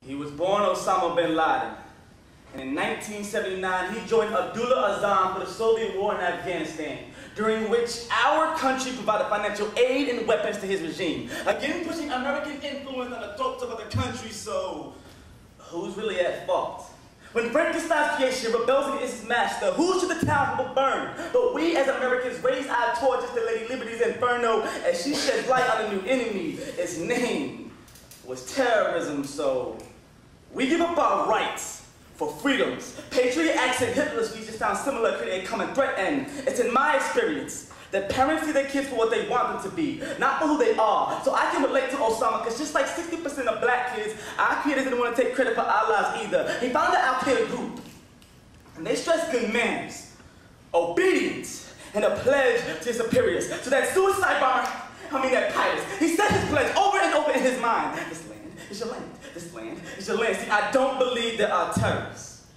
He was born Osama bin Laden, and in 1979 he joined Abdullah Azzam for the Soviet war in Afghanistan, during which our country provided financial aid and weapons to his regime, again pushing American influence on the throats of other countries. So, who's really at fault? When Frankenstein's creation rebels against his master, who should the town burn? But we as Americans raise our torches to Lady Liberty's inferno as she sheds light on a new enemy. Its name was terrorism, so we give up our rights for freedoms. Patriot acts and Hitler's speeches sound similar, create a common threat, and it's in my experience that parents see their kids for what they want them to be, not for who they are. So I can relate to Osama, because just like 60% of black kids, our creators didn't want to take credit for our lives either. He founded Al Qaeda group, and they stress good manners, obedience, and a pledge to his superiors. So that suicide bomber, that pirates, he said his pledge over and over in his mind. This land is your land. This land is your land. See, I don't believe there are terrorists.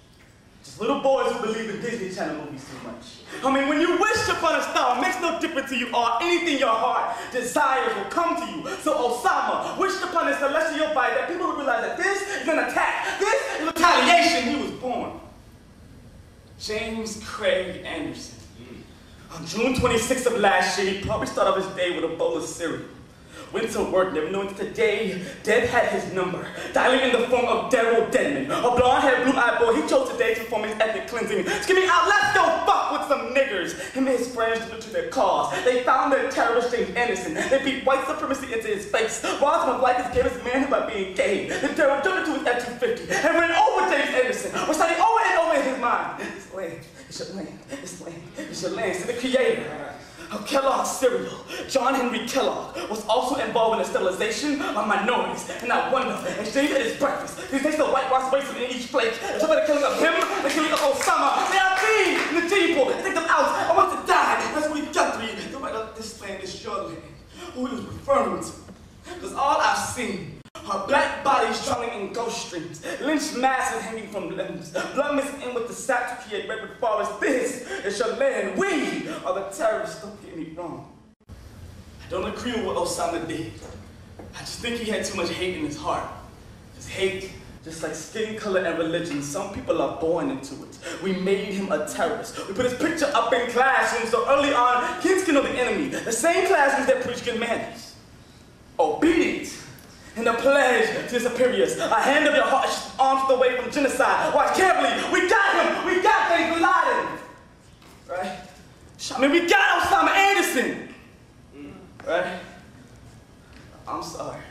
Just little boys who believe in Disney Channel movies too much. When you wish upon a star, it makes no difference to you, or anything your heart desires will come to you. So Osama wished upon a celestial body that people would realize that this is an attack. This is retaliation. He was born James Craig Anderson. On June 26th of last year, he probably started off his day with a bowl of cereal. Went to work, never knowing that today, death had his number, dialing in the form of Daryl Denman, a blonde-haired, blue-eyed boy. He chose today to perform his ethnic cleansing, screaming out, "Let's go fuck with some niggers!" Him and his friends went to their cars. They found their terrorist James Anderson. They beat white supremacy into his face. Roswell Likens gave his man by being gay. Then Daryl jumped into his F-250 and ran over James Anderson, reciting over and over in his mind, "This land is your land. This land is your land." So the creator of Kellogg's cereal, John Henry Kellogg, was also involved in the sterilization of minorities. And I wonder, as James ate his breakfast, he takes the whitewash raisin in each plate, and somebody killing of him, the killing of Osama. They are thieves in the gene pool. They take them out. I want to die. That's what we got to be. The right of this land is your land. Who he was referring to. Because all I've seen are black bodies drowning in ghost streams, lynched masses hanging from limbs, blood mixing in with the sap to create redwood forests. This is your land. We are the terrorists. Don't get me wrong. I don't agree with what Osama did. I just think he had too much hate in his heart. Because hate, just like skin color and religion, some people are born into it. We made him a terrorist. We put his picture up in classrooms so early on, kids can know the enemy. The same classrooms that preach good manners, obedience, and a pledge to his superiors. A hand of your heart, arms away from genocide. Watch carefully. We got him. We got James bin Laden. Right? We got Osama Anderson. Right? I'm sorry.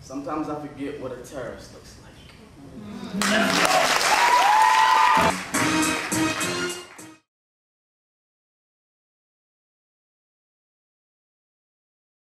Sometimes I forget what a terrorist looks like.